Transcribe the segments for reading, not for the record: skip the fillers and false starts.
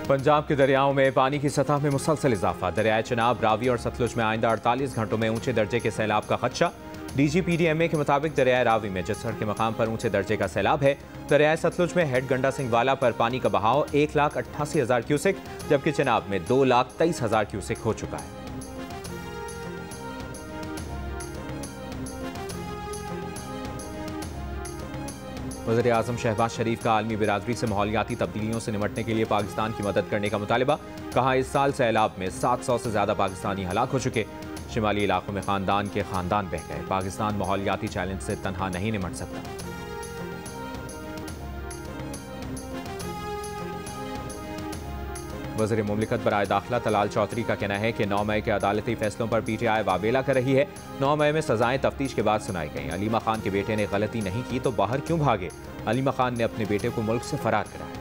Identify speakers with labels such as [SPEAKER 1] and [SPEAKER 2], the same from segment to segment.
[SPEAKER 1] पंजाब के दरियाओं में पानी की सतह में मुसलसल इजाफा। दरियाए चिनाब, रावी और सतलुज में आइंदा 48 घंटों में ऊंचे दर्जे के सैलाब का खदशा। DGPDMA के मुताबिक दरियाए रावी में जिसर के मकाम पर ऊंचे दर्जे का सैलाब है। दरियाए सतलुज में हेड गंडा सिंह वाला पर पानी का बहाव 1,88,000 क्यूसेक, जबकि चिनाब में 2,23,000 क्यूसेक हो चुका है। वज़ीर आज़म शहबाज शरीफ का आलमी बिरादरी से माहौलियाती तब्दीलियों से निमटने के लिए पाकिस्तान की मदद करने का मुतालबा। कहा, इस साल सैलाब में 700 से ज़्यादा पाकिस्तानी हलाक हो चुके। शिमाली इलाकों में खानदान के खानदान बह गए। पाकिस्तान माहौलियाती चैलेंज से तनहा नहीं निमट सकता। वज़ीर मुमलिकत बराए दाखिला तलाल चौधरी का कहना है कि 9 मई के अदालती फैसलों पर PTI वाबेला कर रही है। 9 मई में सजाएं तफ्तीश के बाद सुनाई गई। अलीमा खान के बेटे ने गलती नहीं की तो बाहर क्यों भागे? अलीमा खान ने अपने बेटे को मुल्क से फरार कराया।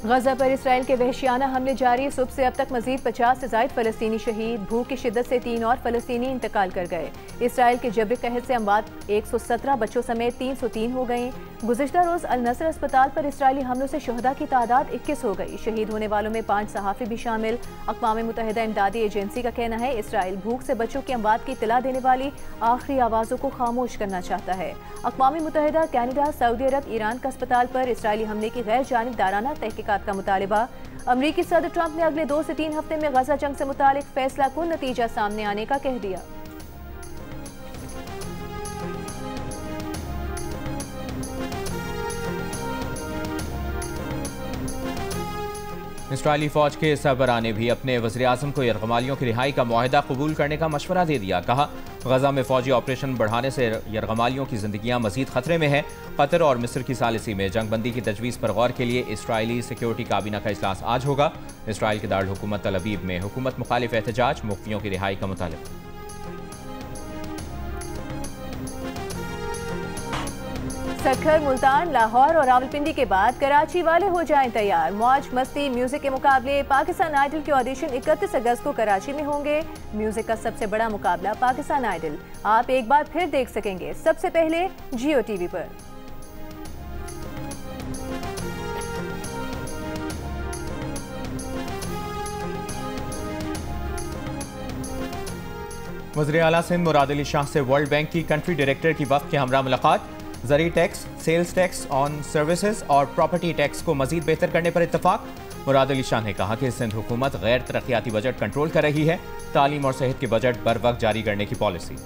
[SPEAKER 2] गजा पर इसराइल के वहशियाना हमले जारी। सुबह से अब तक मजीद 50 से ज़ायद फ़लस्तीनी शहीद। भूख की शिद्दत से 3 और फ़लस्तीनी इंतकाल कर गए। इसराइल के जबरी कहर से अमवात 117 बच्चों समेत 303 हो गई। गुज़िश्ता रोज़ अल नसर अस्पताल पर इसराइली हमलों से शुहदा की तादाद 21 हो गई। शहीद होने वालों में 5 सहाफ़ी भी शामिल। अक़वाम मुत्तहिदा इमदादी एजेंसी का कहना है इसराइल भूख से बच्चों की अमवात की इत्तला देने वाली आखिरी आवाज़ों को खामोश करना चाहता है। अक़वाम मुत्तहिदा, कैनेडा, सऊदी अरब, ईरान का अस्पताल पर इसराइली हमले की गैर जानिबदाराना तहकीकात का मुतालिबा। अमरीकी सदर ट्रंप ने अगले 2 से 3 हफ्ते में गजा जंग से मुतालिक फैसला कुन नतीजा सामने आने का कह दिया।
[SPEAKER 1] इसराइली फौज के सरबराह ने भी अपने वज़ीर आज़म को यरगमालियों की रिहाई का मुआहदा कबूल करने का मशवरा दे दिया। कहा, गजा में फौजी ऑपरेशन बढ़ाने से यरगमालियों की जिंदगियां मजीद खतरे में हैं। कतर और मिस्र की सालिसी में जंगबंदी की तजवीज़ पर गौर के लिए इसराइली सिक्योरिटी काबीना का इजलास आज होगा। इसराइल के दारुल हुकूमत तल अवीव में हुकूमत मुखालिफ एहतजाज, मुफ्तियों की रिहाई का मुतालिबा।
[SPEAKER 2] सखर, मुल्तान, लाहौर और रावलपिंडी के बाद कराची वाले हो जाएं तैयार। मौज मस्ती म्यूजिक के मुकाबले पाकिस्तान आइडल के ऑडिशन 31 अगस्त को कराची में होंगे। म्यूजिक का सबसे बड़ा मुकाबला पाकिस्तान आइडल आप एक बार फिर देख सकेंगे, सबसे पहले जियो टीवी पर।
[SPEAKER 1] वज़ीर आला सिंध मुराद अली शाह से वर्ल्ड बैंक की कंट्री डायरेक्टर की वफ़द के हमरा मुलाकात। ज़री tax, sales tax on services और प्रॉपर्टी टैक्स को मजीद बेहतर करने पर इत्तफाक। मुराद अली शाह ने कहा कि सिंध हुकूमत गैर तरक्याती बजट कंट्रोल कर रही है। तालीम और सेहत के बजट बर वक्त जारी करने की पॉलिसी।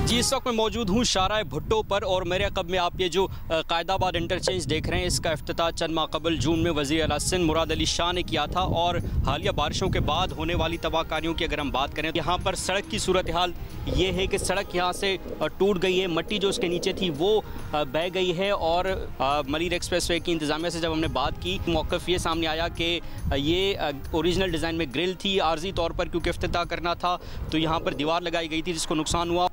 [SPEAKER 3] जी, इस वक्त मैं मौजूद हूँ शाहराह भुट्टो पर और मेरे अक़ब में आप ये जो कायदाबाद इंटरचेंज देख रहे हैं, इसका इफ्तिताह चंद माह कबल जून में वज़ीर आला सिंध मुराद अली शाह ने किया था। और हालिया बारिशों के बाद होने वाली तबाहकारियों की अगर हम बात करें, यहाँ पर सड़क की सूरत हाल ये है कि सड़क यहाँ से टूट गई है, मट्टी जो उसके नीचे थी वो बह गई है। और मरीर एक्सप्रेस वे की इंतज़ामिया से जब हमने बात की, मौक़िफ़ ये सामने आया कि ये ओरिजिनल डिज़ाइन में ग्रिल थी, आर्जी तौर पर क्योंकि इफ्तिताह करना था तो यहाँ पर दीवार लगाई गई थी जिसको नुकसान हुआ।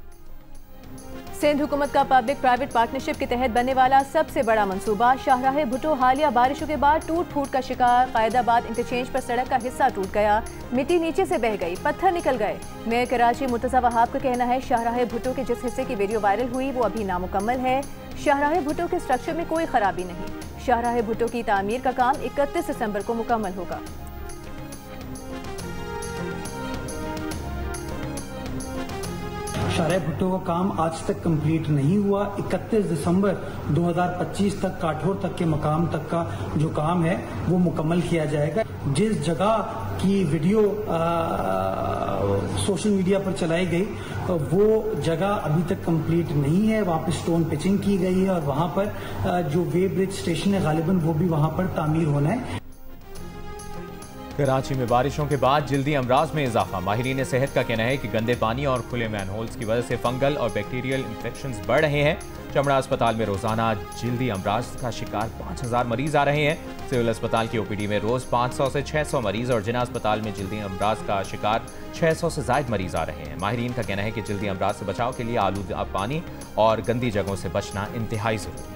[SPEAKER 2] सिंध हुकूमत का पब्लिक प्राइवेट पार्टनरशिप के तहत बनने वाला सबसे बड़ा मंसूबा। शाहराह भुट्टो हालिया बारिशों के बाद टूट फूट का शिकार। कायदाबाद इंटरचेंज पर सड़क का हिस्सा टूट गया, मिट्टी नीचे से बह गई, पत्थर निकल गए। मेयर कराची मुर्तज़ा वहाब का कहना है शाहराह भुट्टो के जिस हिस्से की वीडियो वायरल हुई वो अभी नामुकम्मल है। शाहराह भुट्टो के स्ट्रक्चर में कोई खराबी नहीं। शाहराह भुट्टो की तामीर का काम 31 दिसंबर को मुकम्मल होगा।
[SPEAKER 4] शाहराह भुट्टो का काम आज तक कंप्लीट नहीं हुआ। 31 दिसंबर 2025 तक काठोर तक के मकाम तक का जो काम है वो मुकम्मल किया जाएगा। जिस जगह की वीडियो सोशल मीडिया पर चलाई गई वो जगह अभी तक कंप्लीट नहीं है। वहाँ पर स्टोन पिचिंग की गई है और वहाँ पर जो वे ब्रिज स्टेशन है गालिबन वो भी वहाँ पर तामीर होना है।
[SPEAKER 1] कराची में बारिशों के बाद जल्दी अमराज में इजाफा। माहिरीन सेहत का कहना है कि गंदे पानी और खुले मैनहोल्स की वजह से फंगल और बैक्टीरियल इंफेक्शंस बढ़ रहे हैं। चमड़ा अस्पताल में रोजाना जल्दी अमराज का शिकार 5000 मरीज आ रहे हैं। सिविल अस्पताल की OPD में रोज 500 से 600 मरीज और जिना अस्पताल में जल्दी अमराज का शिकार 600 से ज्यादा मरीज आ रहे हैं। माहिरीन का कहना है कि जल्दी अमराज से बचाव के लिए आलूदा पानी और गंदी जगहों से बचना इंतहाई जरूरी है।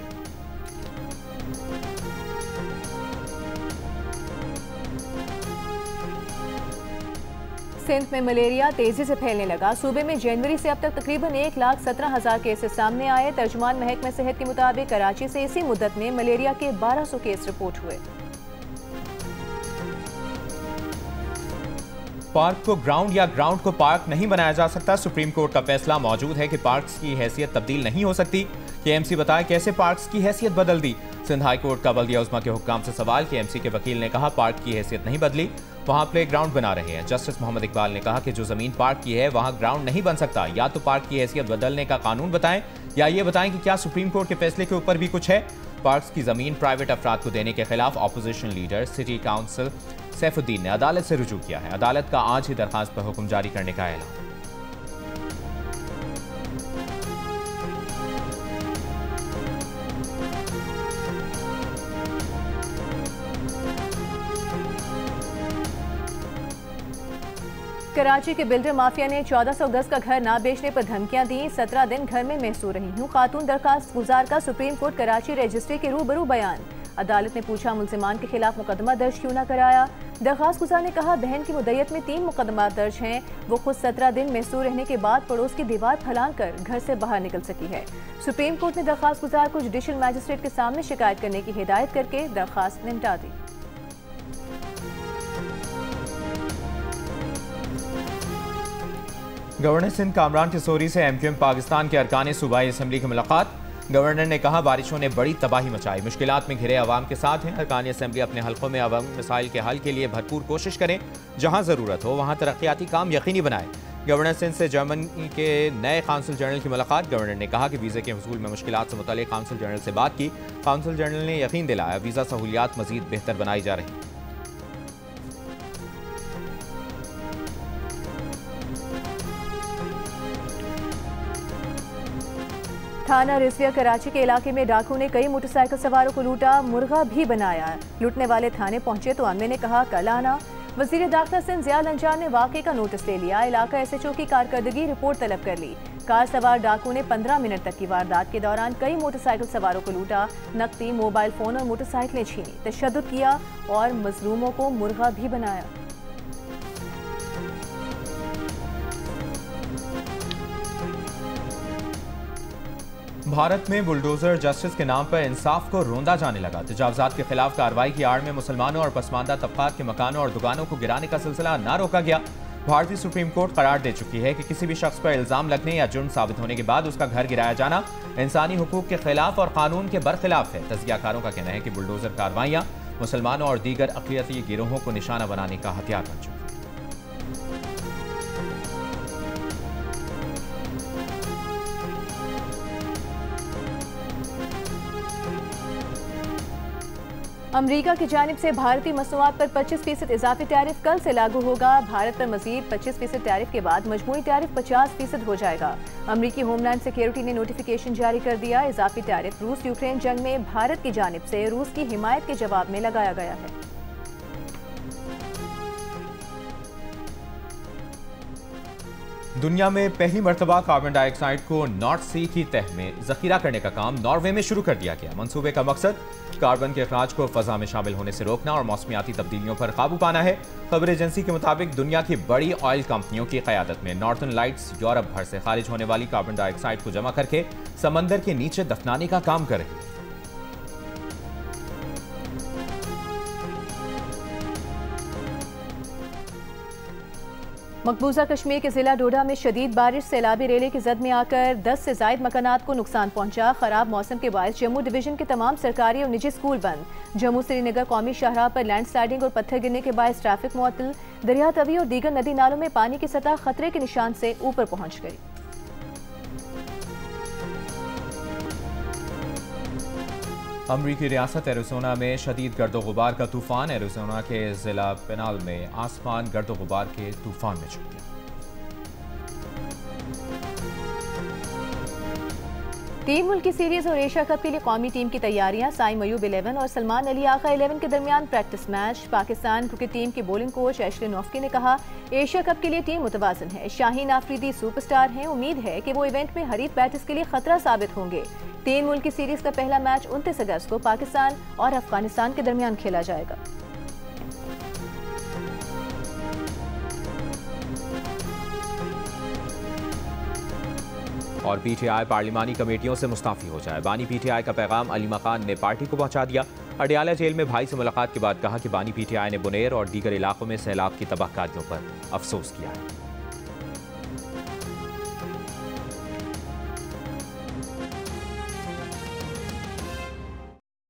[SPEAKER 2] सिंध में मलेरिया तेजी से फैलने लगा। सूबे में जनवरी से अब तक तकरीबन 1,17,000 केसेस सामने आए। तर्जुमान महकमा सेहत के मुताबिक कराची से इसी मुद्दत में मलेरिया के 1200 केस रिपोर्ट हुए।
[SPEAKER 1] पार्क को ग्राउंड या ग्राउंड को पार्क नहीं बनाया जा सकता। सुप्रीम कोर्ट का फैसला मौजूद है कि पार्क्स की हैसियत तब्दील नहीं हो सकती। केएमसी बताए कैसे पार्क्स की हैसियत बदल दी। सिंध हाई कोर्ट का बल्दिया उज़्मा के हुक्काम से सवाल। केएमसी के वकील ने कहा पार्क की हैसियत नहीं बदली, वहां प्ले ग्राउंड बना रहे हैं। जस्टिस मोहम्मद इकबाल ने कहा कि जो जमीन पार्क की है वहां ग्राउंड नहीं बन सकता। या तो पार्क की हैसियत बदलने का कानून बताएं या ये बताएं कि क्या सुप्रीम कोर्ट के फैसले के ऊपर भी कुछ है। पार्क्स की जमीन प्राइवेट अफराद को देने के खिलाफ opposition leader city council Saifuddin ने अदालत से रुजू किया है। अदालत का आज ही दरखास्त पर हुक्म जारी करने का ऐलान।
[SPEAKER 2] कराची के बिल्डर माफिया ने 1400 गज का घर ना बेचने पर धमकियां दी। 17 दिन घर में महसूर रही हूं। खातून दरखास्त गुजार का सुप्रीम कोर्ट कराची रजिस्ट्री के रूबरू बयान। अदालत ने पूछा मुलजिमान के खिलाफ मुकदमा दर्ज क्यों न कराया। दरखास्त गुजार ने कहा बहन की मुद्दत में 3 मुकदमा दर्ज हैं। वो खुद 17 दिन महसूर रहने के बाद पड़ोस की दीवार फैलान कर घर से बाहर निकल सकी है। सुप्रीम कोर्ट ने दरखास्त गुजार को जुडिशल मैजिस्ट्रेट के सामने शिकायत करने की हिदायत करके दरखास्त निपटा दी।
[SPEAKER 1] गवर्नर सिंध कामरान किशोरी से एमक्यूएम पाकिस्तान के अरकान सूबाई असम्बली की मुलाकात। गवर्नर ने कहा बारिशों ने बड़ी तबाही मचाई, मुश्किलात में घिरे अवाम के साथ हैं। अरकान असम्बली अपने हल्कों में अवामी मसाइल के हल के लिए भरपूर कोशिश करें। जहां ज़रूरत हो वहां तरक्याती काम यकीनी बनाएं। गवर्नर सिंध से जर्मनी के नए काउंसिल जनरल की मुलाकात। गवर्नर ने कहा कि वीज़े के हुसूल में मुश्किलात से मुतल्लिक़ काउंसिल जनरल से बात की। काउंसिल जनरल ने यकीन दिलाया वीज़ा सहूलियात मज़ीद बेहतर बनाई जा रही।
[SPEAKER 2] थाना रिजविया कराची के इलाके में डाकू ने कई मोटरसाइकिल सवारों को लूटा, मुर्गा भी बनाया। लूटने वाले थाने पहुंचे तो अमले ने कहा कल आना। वजीर दाखिला सिंध ज़िया लंजान ने वाक़े का नोटिस ले लिया। इलाका एसएचओ की कारकर्दगी रिपोर्ट तलब कर ली। कार सवार डाकू ने 15 मिनट तक की वारदात के दौरान कई मोटरसाइकिल सवारों को लूटा, नकदी, मोबाइल फोन और मोटरसाइकिलें छीनी, तशद्दुद किया और मजलूमों को मुर्गा भी बनाया।
[SPEAKER 1] भारत में बुलडोजर जस्टिस के नाम पर इंसाफ को रोंदा जाने लगा। तजावजात के खिलाफ कार्रवाई की आड़ में मुसलमानों और पसमानदा तबकात के मकानों और दुकानों को गिराने का सिलसिला न रोका गया। भारतीय सुप्रीम कोर्ट करार दे चुकी है कि किसी भी शख्स पर इल्जाम लगने या जुर्म साबित होने के बाद उसका घर गिराया जाना इंसानी हुकूक के खिलाफ और कानून के बरखिलाफ है। तजियाकारों का कहना है कि बुलडोजर कार्रवाइयां मुसलमानों और दीगर अक़लियती गिरोहों को निशाना बनाने का हथियार बन चुकी है।
[SPEAKER 2] अमरीका की जानिब से भारतीय मसनूआत पर 25% इजाफी टैरिफ कल से लागू होगा। भारत पर मजीद 25% टैरिफ के बाद मजमूई टैरिफ 50% हो जाएगा। अमरीकी होमलैंड सिक्योरिटी ने नोटिफिकेशन जारी कर दिया। इजाफी टैरिफ रूस यूक्रेन जंग में भारत की जानिब से रूस की हिमायत के जवाब में लगाया गया है।
[SPEAKER 1] दुनिया में पहली मरतबा कार्बन डाइऑक्साइड को नॉर्थ सी की तह में जखीरा करने का काम नॉर्वे में शुरू कर दिया गया। मंसूबे का मकसद कार्बन के अखराज को फजा में शामिल होने से रोकना और मौसमियाती तब्दीलियों पर काबू पाना है। खबर एजेंसी के मुताबिक दुनिया की बड़ी ऑयल कंपनियों की क़यादत में नॉर्थर्न लाइट्स यूरोप भर से खारिज होने वाली कार्बन डाइऑक्साइड को जमा करके समंदर के नीचे दफनाने का काम कर रही है।
[SPEAKER 2] मकबूजा कश्मीर के जिला डोडा में शदीद बारिश सैलाबी रेले की जद में आकर 10 से ज़ायद मकानात को नुकसान पहुंचा। खराब मौसम के बायस जम्मू डिवीजन के तमाम सरकारी और निजी स्कूल बंद। जम्मू श्रीनगर कौमी शाहराह पर लैंडस्लाइडिंग और पत्थर गिरने के बायस ट्रैफिक मुअत्तल। दरिया तवी और दीगर नदी नालों में पानी की सतह खतरे के निशान से ऊपर पहुंच गई।
[SPEAKER 1] अमरीकी रियासत एरिज़ोना में शदीद गर्दो गुबार का तूफान। एरिज़ोना के जिला पेनाल में आसमान गर्दो गुबार के तूफान में छुप गया।
[SPEAKER 2] 3 मुल्की सीरीज और एशिया कप के लिए कौमी टीम की तैयारियां। साई मयूब 11 और सलमान अली आका 11 के दरमियान practice match. Pakistan cricket team के बॉलिंग कोच एशले नोफ्की ने कहा एशिया कप के लिए टीम मुतवाज़िन है। शाहीन आफरीदी सुपरस्टार हैं। उम्मीद है कि वो इवेंट में हरीफ बैटर्स के लिए खतरा साबित होंगे। 3 मुल्की सीरीज का पहला मैच 29 अगस्त को पाकिस्तान और अफगानिस्तान के दरमियान खेला जाएगा।
[SPEAKER 1] और पीटीआई पार्लिमानी कमेटियों से मुस्ताफी हो जाए। बानी पीटीआई का पैगाम अली मकान ने पार्टी को पहुंचा दिया। अडियाला जेल में भाई से मुलाकात के बाद कहा कि बानी पीटीआई ने बुनेर और दीगर इलाकों में सैलाब की तबाहकारियों पर अफसोस किया है।